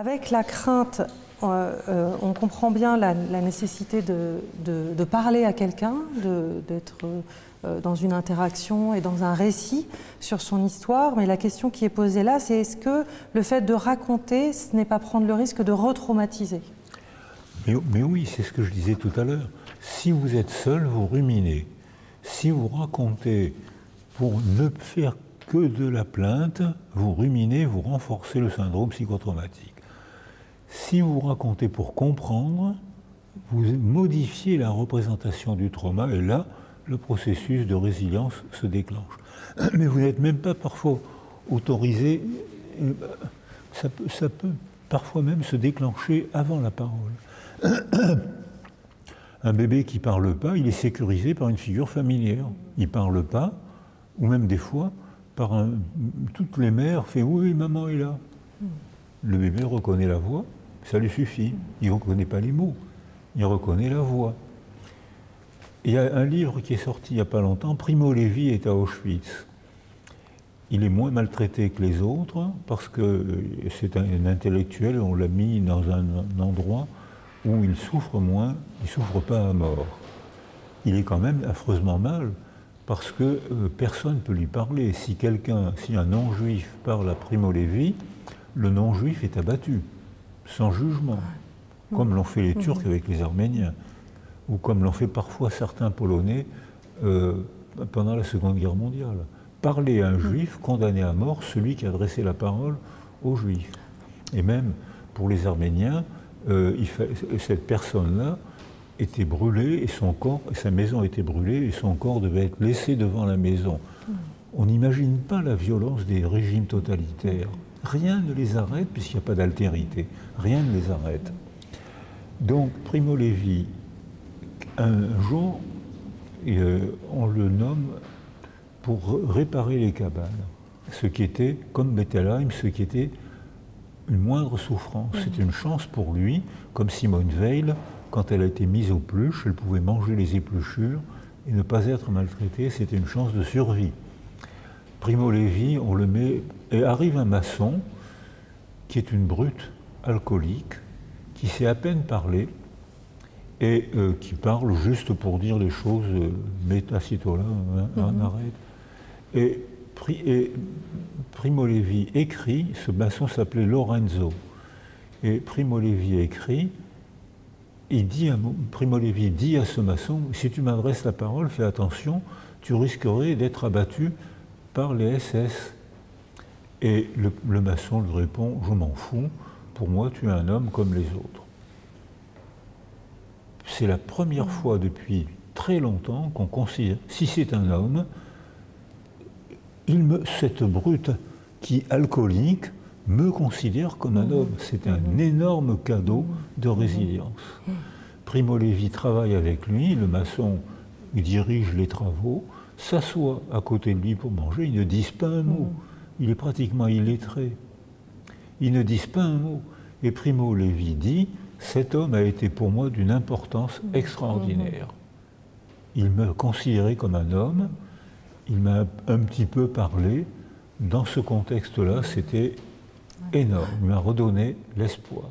avec la crainte, on comprend bien la nécessité de parler à quelqu'un, d'être dans une interaction et dans un récit sur son histoire, mais la question qui est posée là, c'est est-ce que le fait de raconter, ce n'est pas prendre le risque de retraumatiser ? Mais oui, c'est ce que je disais tout à l'heure. Si vous êtes seul, vous ruminez. Si vous racontez pour ne faire que de la plainte, vous ruminez, vous renforcez le syndrome psychotraumatique. Si vous racontez pour comprendre, vous modifiez la représentation du trauma et là, le processus de résilience se déclenche. Mais vous n'êtes même pas parfois autorisé, ça peut parfois même se déclencher avant la parole. Un bébé qui ne parle pas, il est sécurisé par une figure familière. Il ne parle pas, ou même des fois, toutes les mères font « oui, maman est là ». Le bébé reconnaît la voix, ça lui suffit. Il ne reconnaît pas les mots, il reconnaît la voix. Il y a un livre qui est sorti il n'y a pas longtemps, Primo Levi est à Auschwitz. Il est moins maltraité que les autres parce que c'est un intellectuel, on l'a mis dans un endroit où il souffre moins, il ne souffre pas à mort. Il est quand même affreusement mal parce que personne ne peut lui parler. Si un non-juif parle à Primo Levi, le non-juif est abattu, sans jugement, comme l'ont fait les Turcs avec les Arméniens, ou comme l'ont fait parfois certains Polonais pendant la Seconde Guerre mondiale. Parler à un juif, condamné à mort, celui qui adressait la parole aux juifs. Et même pour les Arméniens, cette personne-là était brûlée et sa maison était brûlée et son corps devait être laissé devant la maison. On n'imagine pas la violence des régimes totalitaires. Rien ne les arrête puisqu'il n'y a pas d'altérité. Rien ne les arrête. Donc Primo Levi, un jour, on le nomme pour réparer les cabanes. Ce qui était, comme Bettelheim, ce qui était une moindre souffrance. C'était une chance pour lui, comme Simone Veil, quand elle a été mise aux pluches, elle pouvait manger les épluchures et ne pas être maltraitée, c'était une chance de survie. Primo Levi, on le met, et arrive un maçon qui est une brute alcoolique, qui sait à peine parler et qui parle juste pour dire les choses, assieds-toi là, arrête. Et Primo Levi écrit, ce maçon s'appelait Lorenzo, et Primo Levi écrit, Primo Levi dit à ce maçon, si tu m'adresses la parole, fais attention, tu risquerais d'être abattu par les SS. Et le maçon lui répond, je m'en fous, pour moi tu es un homme comme les autres. C'est la première fois depuis très longtemps qu'on considère, si c'est un homme, cette brute qui est alcoolique me considère comme un homme. C'est un énorme cadeau de résilience. Primo Levi travaille avec lui, le maçon dirige les travaux, s'assoit à côté de lui pour manger, ils ne disent pas un mot. Il est pratiquement illettré. Ils ne disent pas un mot. Et Primo Levi dit, cet homme a été pour moi d'une importance extraordinaire. Il me considérait comme un homme, il m'a un petit peu parlé. Dans ce contexte-là, c'était énorme. Il m'a redonné l'espoir.